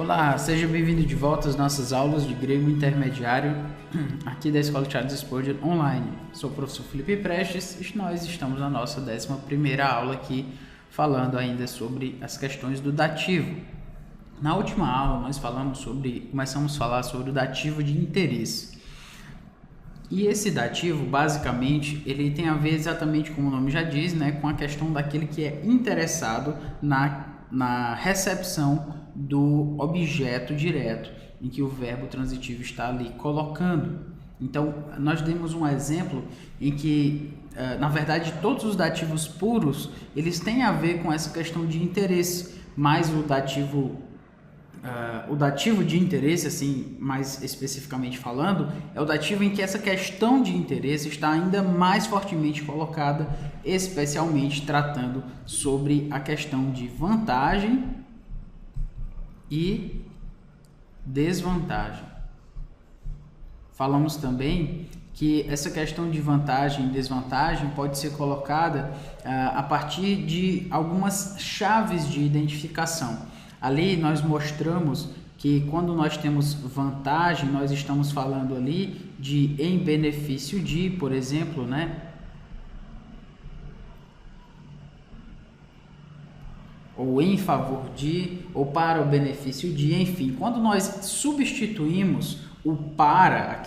Olá, seja bem-vindo de volta às nossas aulas de grego intermediário aqui da Escola Charles Spurgeon Online. Sou o professor Felipe Prestes e nós estamos na nossa 11ª aula aqui falando ainda sobre as questões do dativo. Na última aula nós começamos a falar sobre o dativo de interesse. E esse dativo, basicamente, ele tem a ver exatamente como o nome já diz, né, com a questão daquele que é interessado na recepção do objeto direto em que o verbo transitivo está ali colocando. Então, nós demos um exemplo em que, na verdade, todos os dativos puros, eles têm a ver com essa questão de interesse, mas o dativo de interesse, assim, mais especificamente falando, é o dativo em que essa questão de interesse está ainda mais fortemente colocada, especialmente tratando sobre a questão de vantagem e desvantagem. Falamos também que essa questão de vantagem e desvantagem pode ser colocada a partir de algumas chaves de identificação. Ali nós mostramos que quando nós temos vantagem, nós estamos falando ali de em benefício de, por exemplo, né? Ou em favor de, ou para o benefício de, enfim. Quando nós substituímos o para,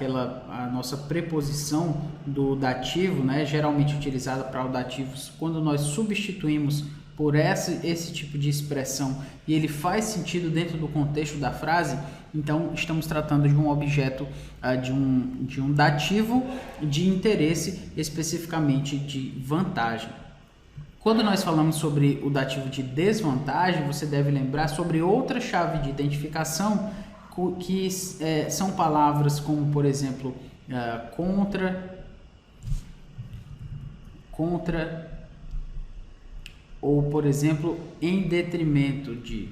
a nossa preposição do dativo, né? Geralmente utilizada para o dativo, quando nós substituímos por esse tipo de expressão e ele faz sentido dentro do contexto da frase, então estamos tratando de um objeto, de um dativo de interesse, especificamente de vantagem. Quando nós falamos sobre o dativo de desvantagem, você deve lembrar sobre outra chave de identificação que são palavras como, por exemplo, contra, ou, por exemplo, em detrimento de.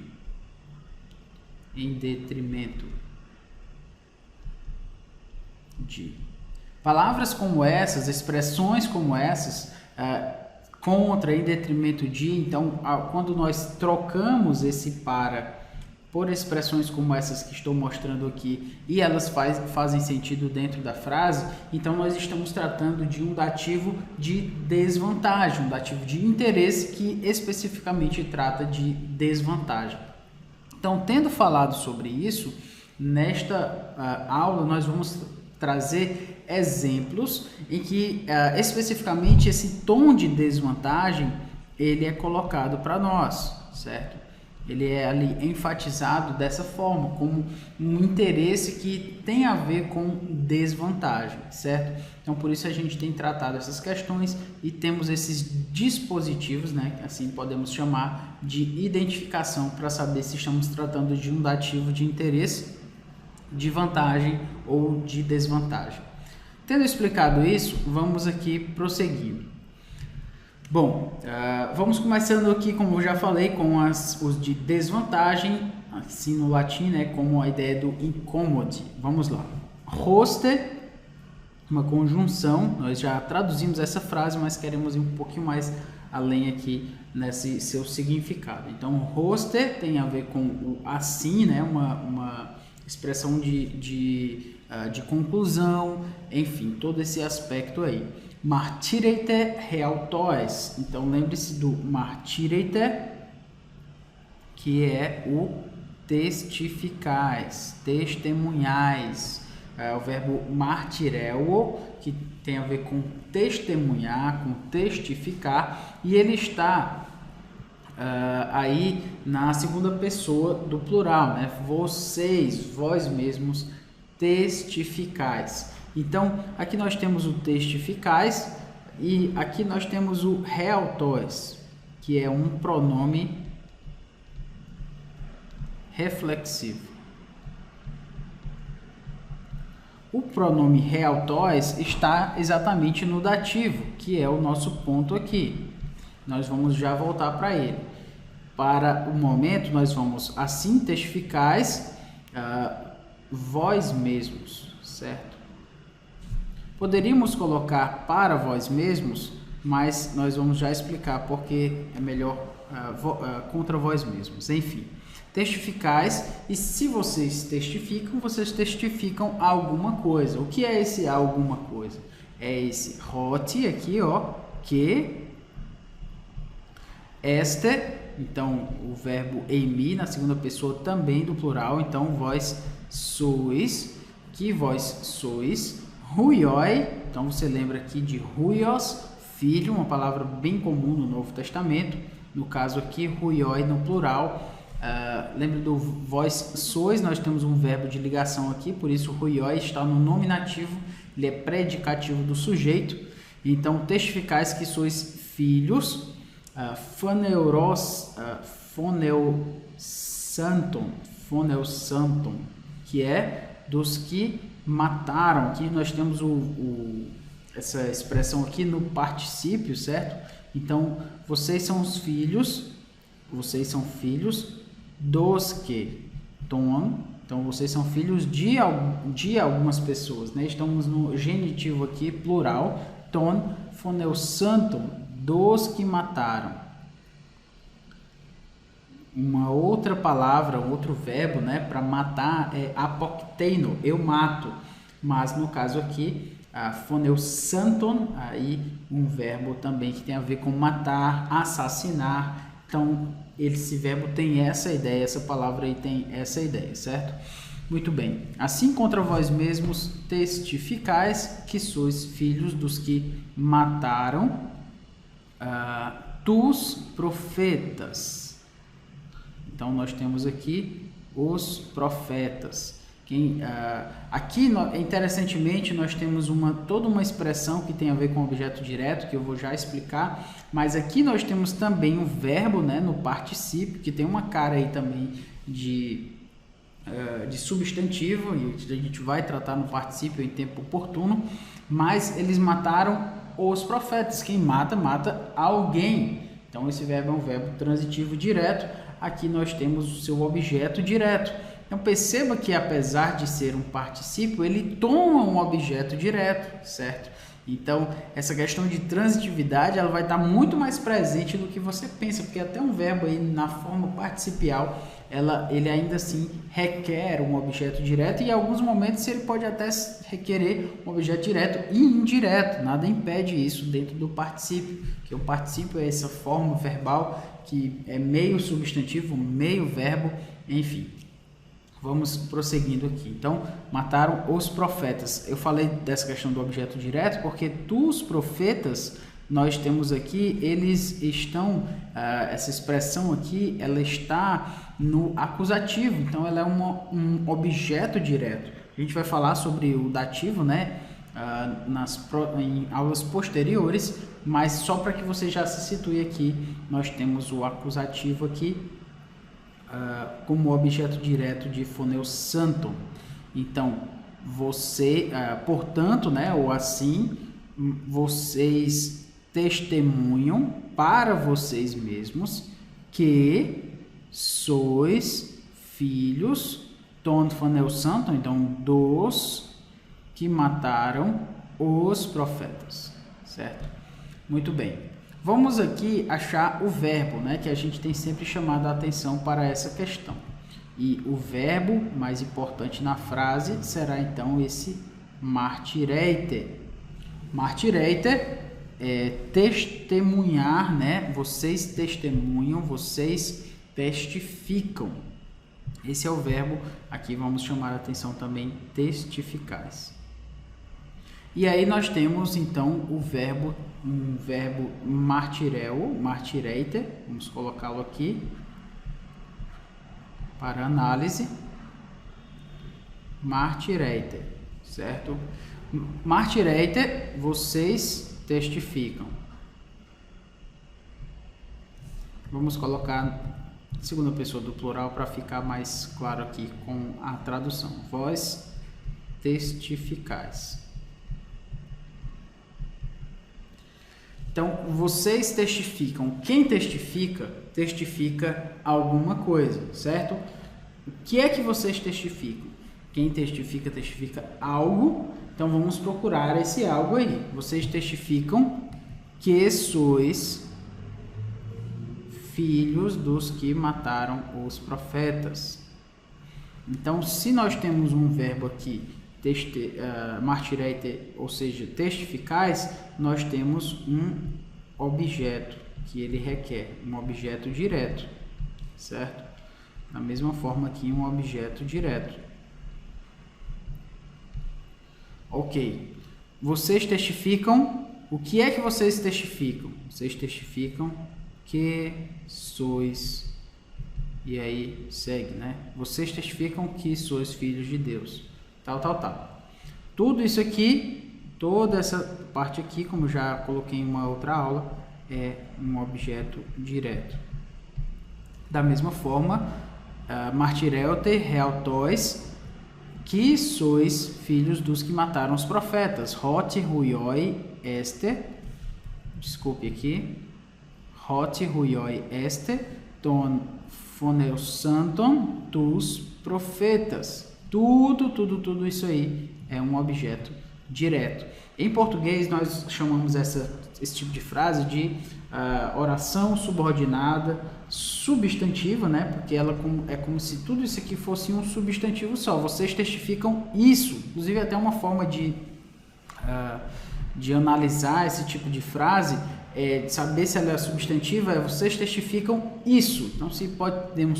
Palavras como essas, expressões como essas, contra, em detrimento de, então, quando nós trocamos esse para por expressões como essas que estou mostrando aqui e elas fazem sentido dentro da frase, então nós estamos tratando de um dativo de desvantagem, um dativo de interesse que especificamente trata de desvantagem. Então, tendo falado sobre isso, nesta aula nós vamos trazer exemplos em que especificamente esse tom de desvantagem ele é colocado para nós, certo? Ele é ali enfatizado dessa forma, como um interesse que tem a ver com desvantagem, certo? Então, por isso a gente tem tratado essas questões e temos esses dispositivos, né, que assim podemos chamar de identificação para saber se estamos tratando de um dativo de interesse, de vantagem ou de desvantagem. Tendo explicado isso, vamos aqui prosseguindo. Bom, vamos começando aqui, como eu já falei, com os de desvantagem, assim no latim, né, como a ideia do incomode. Vamos lá. Hoste, uma conjunção, nós já traduzimos essa frase, mas queremos ir um pouquinho mais além aqui nesse seu significado. Então, hoste tem a ver com o assim, né, uma expressão de conclusão, enfim, todo esse aspecto aí. Martirete realtoes. Então, lembre-se do martirete, que é o testificais, testemunhais. É o verbo martireo, que tem a ver com testemunhar, com testificar, e ele está aí na segunda pessoa do plural, né? Vocês, vós mesmos, testificais. Então, aqui nós temos o testificais e aqui nós temos o realtoes, que é um pronome reflexivo. O pronome realtoes está exatamente no dativo, que é o nosso ponto aqui. Nós vamos já voltar para ele. Para o momento, nós vamos assim testificais, vós mesmos, certo? Poderíamos colocar para vós mesmos, mas nós vamos já explicar porque é melhor contra vós mesmos. Enfim, Testificais, e se vocês testificam alguma coisa. O que é esse alguma coisa? É esse hot aqui, ó, que este, então o verbo eimi na segunda pessoa também do plural, então vós sois, que vós sois, huioi, então você lembra aqui de huios, filho, uma palavra bem comum no Novo Testamento, no caso aqui huioi no plural. Lembra do vós sois, nós temos um verbo de ligação aqui, por isso o huioi está no nominativo, ele é predicativo do sujeito. Então, testificais que sois filhos, phoneusanton, que é dos que mataram. Aqui nós temos essa expressão aqui no particípio, certo? Então, vocês são filhos dos que ton, então vocês são filhos de algumas pessoas, né? Estamos no genitivo aqui, plural, ton, phoneusanton, dos que mataram. Uma outra palavra, outro verbo, né, para matar é apokteino, eu mato, mas no caso aqui, phoneusanton, aí um verbo também que tem a ver com matar, assassinar. Então, esse verbo tem essa ideia, essa palavra aí tem essa ideia, certo? Muito bem. Assim contra vós mesmos testificais que sois filhos dos que mataram dos profetas. Então, nós temos aqui os profetas. Aqui, interessantemente, nós temos toda uma expressão que tem a ver com objeto direto, que eu vou já explicar, mas aqui nós temos também um verbo, né, no particípio, que tem uma cara aí também de substantivo, e a gente vai tratar no particípio em tempo oportuno, mas eles mataram os profetas. Quem mata, mata alguém. Então, esse verbo é um verbo transitivo direto. Aqui nós temos o seu objeto direto. Então, perceba que, apesar de ser um particípio, ele toma um objeto direto, certo? Então, essa questão de transitividade, ela vai estar muito mais presente do que você pensa, porque até um verbo aí na forma participial, ele ainda assim requer um objeto direto, e em alguns momentos ele pode até requerer um objeto direto e indireto, nada impede isso dentro do particípio, que o particípio é essa forma verbal que é meio substantivo, meio verbo, enfim. Vamos prosseguindo aqui. Então, mataram os profetas. Eu falei dessa questão do objeto direto porque dos profetas, nós temos aqui, eles estão, essa expressão aqui, ela está no acusativo. Então, ela é um objeto direto. A gente vai falar sobre o dativo, né, em aulas posteriores, mas só para que você já se situe aqui, nós temos o acusativo aqui, como objeto direto de phoneusanton. Então, portanto, né, ou assim, vocês testemunham para vocês mesmos que sois filhos ton phoneusanton, então dos que mataram os profetas, certo? Muito bem. Vamos aqui achar o verbo, né, que a gente tem sempre chamado a atenção para essa questão. E o verbo mais importante na frase será então esse martireite. Martireite é testemunhar, né? Vocês testemunham, vocês testificam. Esse é o verbo, aqui vamos chamar a atenção também, testificais. E aí nós temos então um verbo martireu, martireite, vamos colocá-lo aqui para análise. Martireite, certo? Martireite, vocês testificam. Vamos colocar segunda pessoa do plural para ficar mais claro aqui com a tradução. Vós testificais. Então, vocês testificam. Quem testifica, testifica alguma coisa, certo? O que é que vocês testificam? Quem testifica, testifica algo. Então, vamos procurar esse algo aí. Vocês testificam que sois filhos dos que mataram os profetas. Então, se nós temos um verbo aqui, martirete, ou seja, testificais, nós temos um objeto que ele requer, um objeto direto, certo? Da mesma forma aqui, um objeto direto. Ok. Vocês testificam, o que é que vocês testificam? Vocês testificam que sois, e aí segue, né? Vocês testificam que sois filhos de Deus, tal. Tudo isso aqui, toda essa parte aqui, como já coloquei em uma outra aula, é um objeto direto. Da mesma forma, martirelte realtois, que sois filhos dos que mataram os profetas. Hoti huioi este, desculpe aqui, hoti huioi este, ton phoneosanton tus profetas. Tudo isso aí é um objeto direto. Em português, nós chamamos esse tipo de frase de oração subordinada substantiva, né? Porque ela é como se tudo isso aqui fosse um substantivo só. Vocês testificam isso. Inclusive, até uma forma de analisar esse tipo de frase, de saber se ela é substantiva, vocês testificam isso. Então, se podemos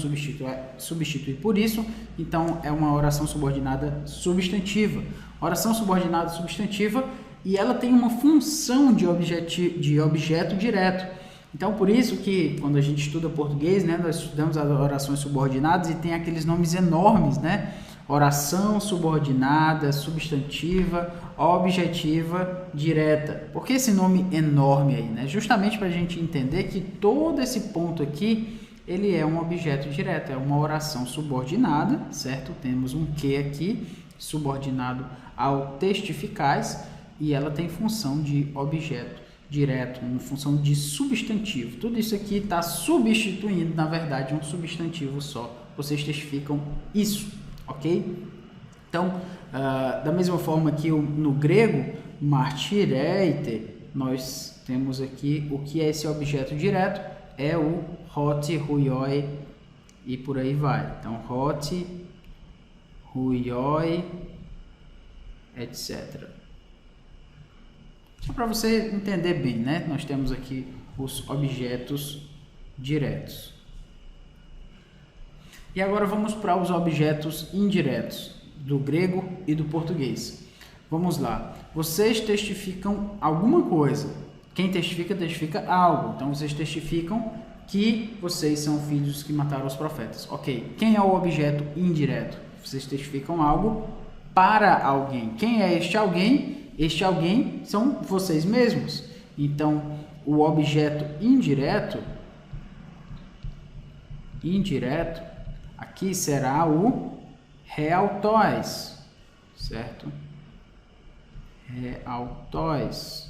substituir por isso, então é uma oração subordinada substantiva. Oração subordinada substantiva, e ela tem uma função de objeto direto. Então, por isso que quando a gente estuda português, né, nós estudamos as orações subordinadas e tem aqueles nomes enormes, né? Oração subordinada, substantiva, objetiva, direta. Por que esse nome enorme aí, né? Justamente para a gente entender que todo esse ponto aqui, ele é um objeto direto, é uma oração subordinada, certo? Temos um que aqui, subordinado ao testificais, e ela tem função de objeto direto, uma função de substantivo. Tudo isso aqui está substituindo, na verdade, um substantivo só. Vocês testificam isso, ok? Então, da mesma forma que no grego, martireite, nós temos aqui o que é esse objeto direto, é o hoti huioi e por aí vai. Então, hoti huioi, etc. Só para você entender bem, né? Nós temos aqui os objetos diretos. E agora vamos para os objetos indiretos, do grego e do português. Vamos lá. Vocês testificam alguma coisa. Quem testifica, testifica algo. Então, vocês testificam que vocês são filhos que mataram os profetas. Ok. Quem é o objeto indireto? Vocês testificam algo para alguém. Quem é este alguém? Este alguém são vocês mesmos. Então, o objeto indireto, aqui será o realtois, certo? Realtois.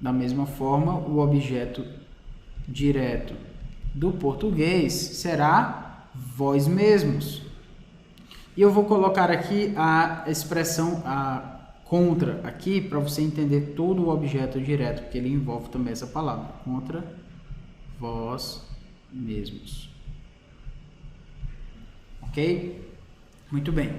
Da mesma forma, o objeto direto do português será vós mesmos. E eu vou colocar aqui a expressão contra aqui para você entender todo o objeto direto, porque ele envolve também essa palavra, contra vós mesmos. Ok? Muito bem.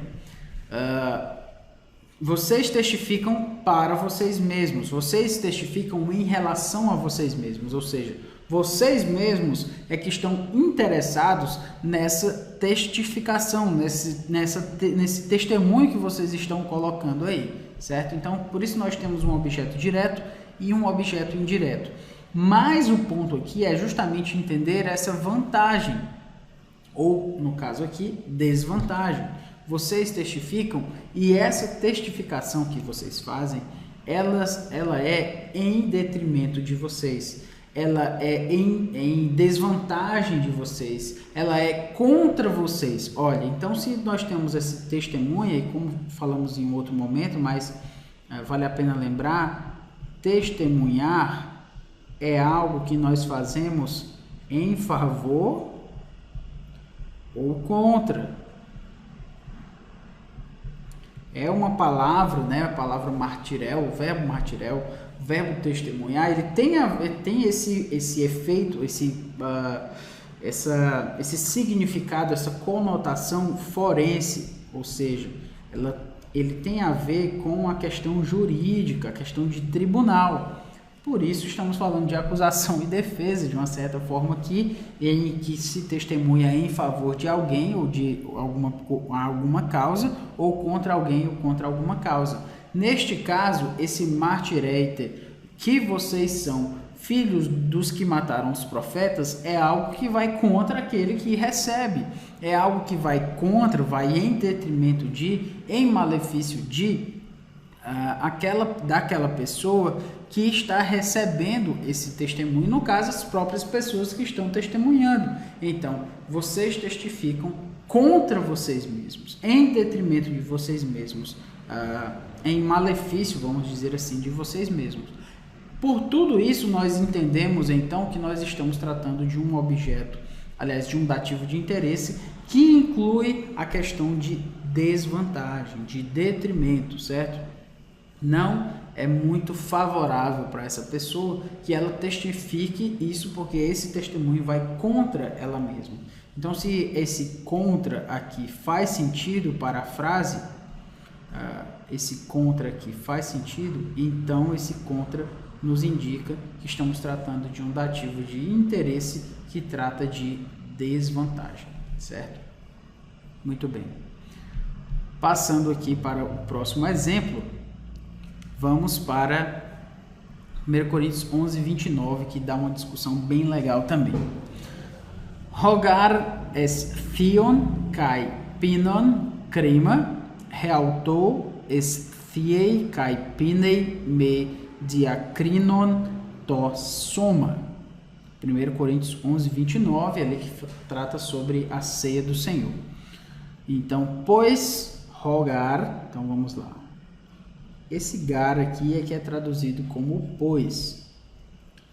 Vocês testificam para vocês mesmos. Vocês testificam em relação a vocês mesmos, ou seja, vocês mesmos é que estão interessados nessa testificação, nesse testemunho que vocês estão colocando aí, certo? Então, por isso nós temos um objeto direto e um objeto indireto. Mas o ponto aqui é justamente entender essa vantagem, ou, no caso aqui, desvantagem. Vocês testificam e essa testificação que vocês fazem, ela é em detrimento de vocês. Ela é em desvantagem de vocês, ela é contra vocês. Olha, então se nós temos esse testemunho, e como falamos em outro momento, mas vale a pena lembrar, testemunhar é algo que nós fazemos em favor ou contra. É uma palavra, né? A palavra martirel, o verbo martirel, o verbo testemunhar, ele tem esse efeito, esse significado, essa conotação forense, ou seja, ele tem a ver com a questão jurídica, a questão de tribunal. Por isso estamos falando de acusação e defesa, de uma certa forma em que se testemunha em favor de alguém ou de alguma causa, ou contra alguém ou contra alguma causa. Neste caso, esse martireiter, que vocês são filhos dos que mataram os profetas, é algo que vai contra aquele que recebe, é algo que vai em detrimento em malefício daquela pessoa que está recebendo esse testemunho, no caso, as próprias pessoas que estão testemunhando. Então, vocês testificam contra vocês mesmos, em detrimento de vocês mesmos, em malefício, vamos dizer assim, de vocês mesmos. Por tudo isso, nós entendemos, então, que nós estamos tratando de um objeto, aliás, de um dativo de interesse, que inclui a questão de desvantagem, de detrimento, certo? Não é muito favorável para essa pessoa que ela testifique isso, porque esse testemunho vai contra ela mesma. Então, se esse contra aqui faz sentido para a frase, esse contra aqui faz sentido, então esse contra nos indica que estamos tratando de um dativo de interesse que trata de desvantagem, certo? Muito bem. Passando aqui para o próximo exemplo, vamos para 1 Coríntios 11, 29, que dá uma discussão bem legal também. Rogar es thion kai pinon crima, realtou es thiei kai pinei me diacrinon to soma. 1 Coríntios 11, 29, ali que trata sobre a ceia do Senhor. Então, pois rogar, então vamos lá. Esse gar aqui é que é traduzido como pois,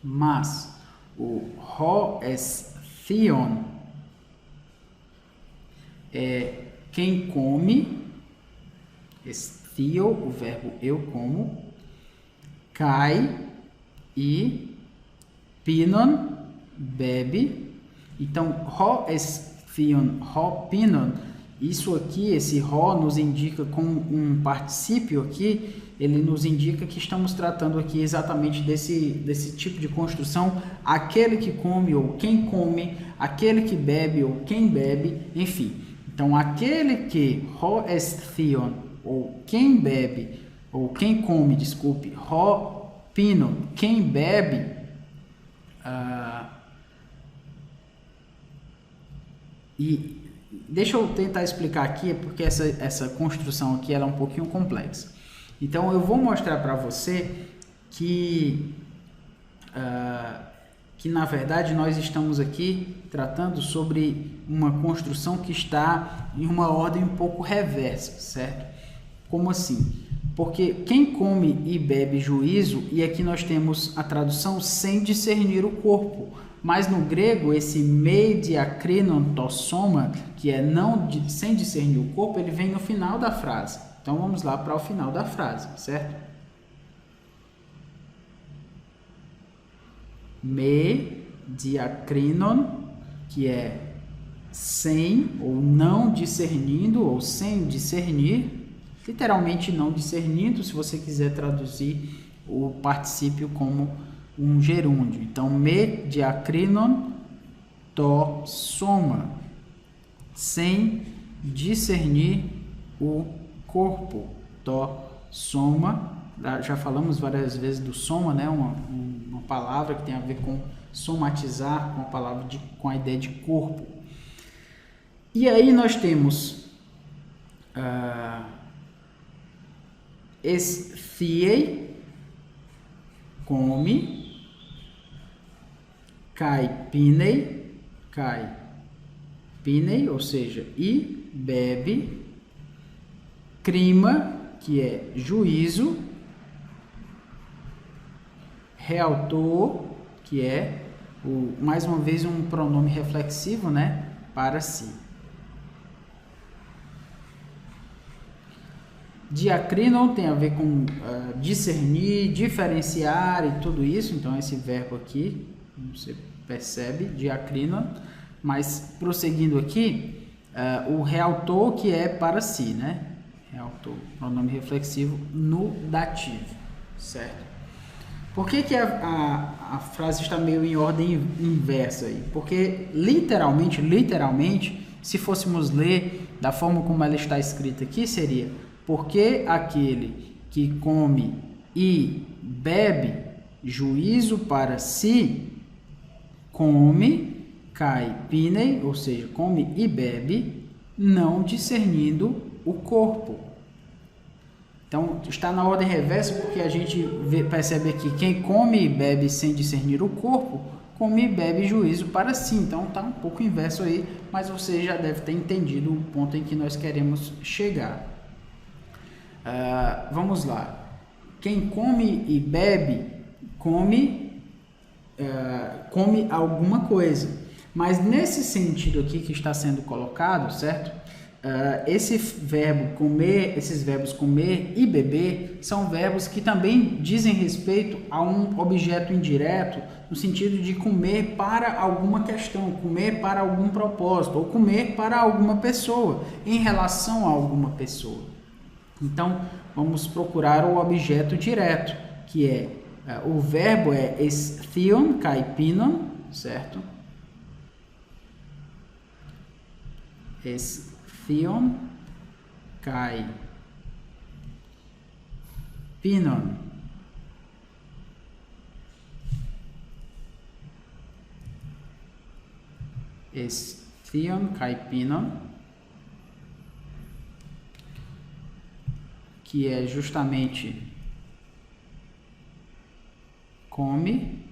mas o ho es thion é quem come, esthio, o verbo eu como, kai e pinon, bebe. Então, ho es thion, ho pinon, isso aqui, esse ho nos indica com um particípio aqui, ele nos indica que estamos tratando aqui exatamente desse tipo de construção, aquele que come ou quem come, aquele que bebe ou quem bebe, enfim. Então, aquele que ho est thion, ou quem bebe, ou quem come, desculpe, ho pinon, quem bebe, e deixa eu tentar explicar aqui, porque essa construção aqui ela é um pouquinho complexa. Então, eu vou mostrar para você que na verdade, nós estamos aqui tratando sobre uma construção que está em uma ordem um pouco reversa, certo? Como assim? Porque quem come e bebe juízo, e aqui nós temos a tradução sem discernir o corpo, mas no grego esse me diacrinon to soma, que é sem discernir o corpo, ele vem no final da frase. Então vamos lá para o final da frase, certo? Me diacrinon, que é sem ou não discernindo ou sem discernir, literalmente não discernindo, se você quiser traduzir o particípio como um gerúndio. Então, me diacrinon to soma, sem discernir o corpo, to soma. Já falamos várias vezes do soma, né? Uma palavra que tem a ver com somatizar, com a palavra com a ideia de corpo. E aí nós temos esthiei, come, kai pinei, ou seja, e bebe, crima, que é juízo, realtor, que é mais uma vez um pronome reflexivo, né, para si. Diacrinon tem a ver com discernir, diferenciar e tudo isso. Então, esse verbo aqui, você percebe, diacrinon. Mas, prosseguindo aqui, o realtor, que é para si, né? Realtor, pronome reflexivo no dativo, certo? Por que a frase está meio em ordem inversa aí? Porque, literalmente, se fôssemos ler da forma como ela está escrita aqui, seria: porque aquele que come e bebe, juízo para si, come, kai pinei, ou seja, come e bebe, não discernindo o corpo. Então, está na ordem reversa porque a gente percebe aqui: quem come e bebe sem discernir o corpo, come e bebe juízo para si. Então, está um pouco inverso aí, mas você já deve ter entendido o ponto em que nós queremos chegar. Vamos lá. Quem come e bebe, come alguma coisa. Mas nesse sentido aqui que está sendo colocado, certo? Esses verbos comer e beber são verbos que também dizem respeito a um objeto indireto, no sentido de comer para alguma questão, comer para algum propósito, ou comer para alguma pessoa, em relação a alguma pessoa. Então, vamos procurar o objeto direto, que é, o verbo é estheon kai pinon, certo? Estheon kai pinon. Estheon kai pinon, que é justamente come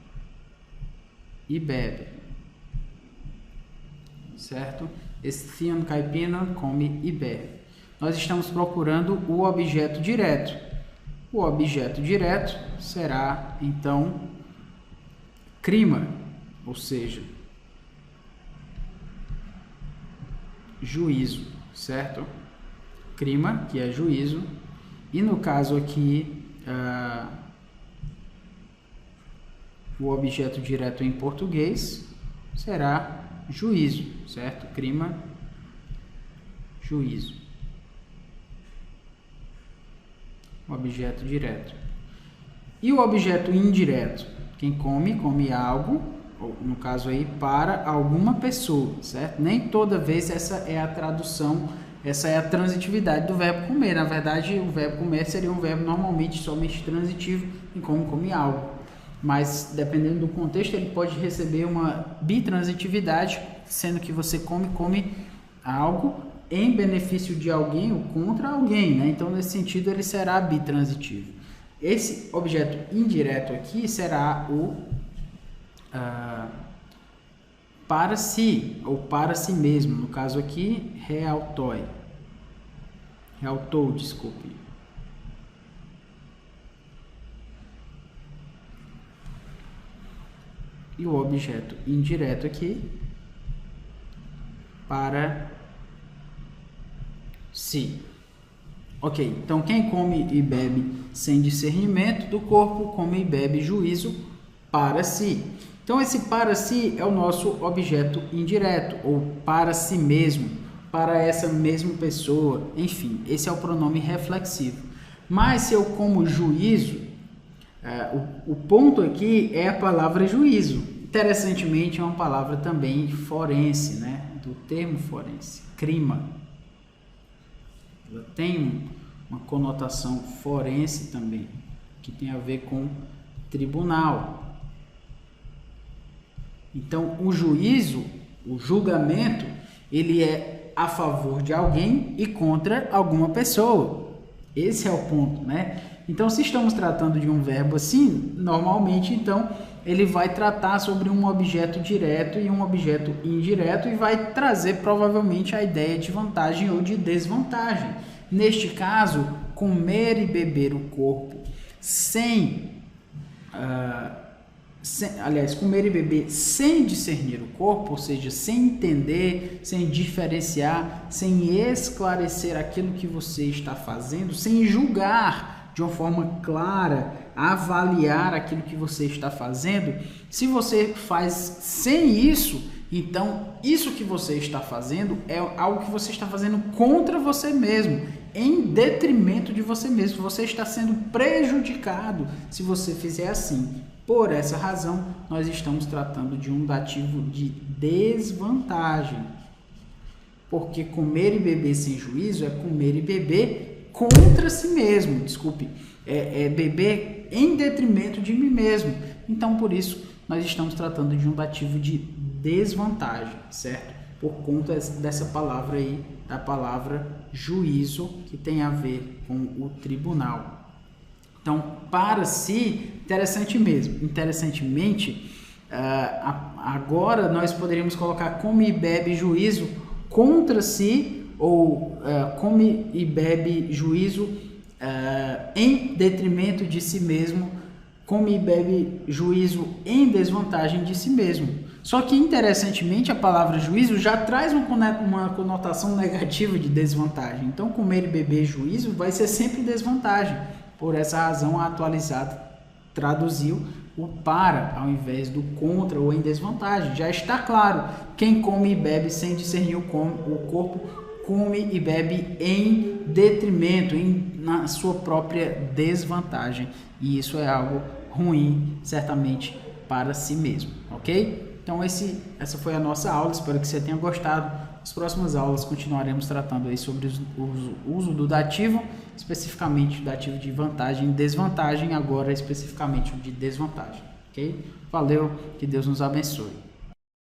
e bebe, certo? Estheon kai pinon, come e bebe. Nós estamos procurando o objeto direto. O objeto direto será, então, crima, ou seja, juízo, certo? Crima, que é juízo. E no caso aqui, o objeto direto em português será juízo, certo? Crima, juízo. O objeto direto. E o objeto indireto? Quem come, come algo, ou no caso aí, para alguma pessoa, certo? Nem toda vez essa é a tradução, essa é a transitividade do verbo comer. Na verdade, o verbo comer seria um verbo normalmente somente transitivo em como come algo. Mas, dependendo do contexto, ele pode receber uma bitransitividade, sendo que você come algo em benefício de alguém ou contra alguém, né? Então, nesse sentido, ele será bitransitivo. Esse objeto indireto aqui será o para si, ou para si mesmo. No caso aqui, realtou, desculpe. E o objeto indireto aqui, para si. Ok, então quem come e bebe sem discernimento do corpo, come e bebe juízo para si. Então esse para si é o nosso objeto indireto, ou para si mesmo, para essa mesma pessoa, enfim, esse é o pronome reflexivo. Mas se eu como juízo, o ponto aqui é a palavra juízo. Interessantemente, é uma palavra também forense, né? Do termo forense, crima. Ela tem uma conotação forense também, que tem a ver com tribunal. Então, o juízo, o julgamento, ele é a favor de alguém e contra alguma pessoa. Esse é o ponto, né? Então, se estamos tratando de um verbo assim, normalmente, então, ele vai tratar sobre um objeto direto e um objeto indireto e vai trazer provavelmente a ideia de vantagem ou de desvantagem. Neste caso, comer e beber o corpo sem comer e beber sem discernir o corpo, ou seja, sem entender, sem diferenciar, sem esclarecer aquilo que você está fazendo, sem julgar de uma forma clara, avaliar aquilo que você está fazendo. Se você faz sem isso, então isso que você está fazendo é algo que você está fazendo contra você mesmo, em detrimento de você mesmo. Você está sendo prejudicado se você fizer assim. Por essa razão, nós estamos tratando de um dativo de desvantagem. Porque comer e beber sem juízo é comer e beber contra si mesmo, desculpe, é beber em detrimento de mim mesmo. Então, por isso, nós estamos tratando de um dativo de desvantagem, certo? Por conta dessa palavra aí, da palavra juízo, que tem a ver com o tribunal. Então, para si, interessantemente, agora nós poderíamos colocar come e bebe juízo contra si, ou come e bebe juízo em detrimento de si mesmo, come e bebe juízo em desvantagem de si mesmo. Só que, interessantemente, a palavra juízo já traz uma conotação negativa de desvantagem. Então, comer e beber juízo vai ser sempre desvantagem. Por essa razão, a atualizada traduziu o para ao invés do contra ou em desvantagem. Já está claro, quem come e bebe sem discernir o corpo, come e bebe em detrimento, na sua própria desvantagem. E isso é algo ruim, certamente, para si mesmo, ok? Então, essa foi a nossa aula, espero que você tenha gostado. Nas próximas aulas continuaremos tratando aí sobre o uso do dativo, especificamente o dativo de vantagem e desvantagem, agora especificamente o de desvantagem, ok? Valeu, que Deus nos abençoe.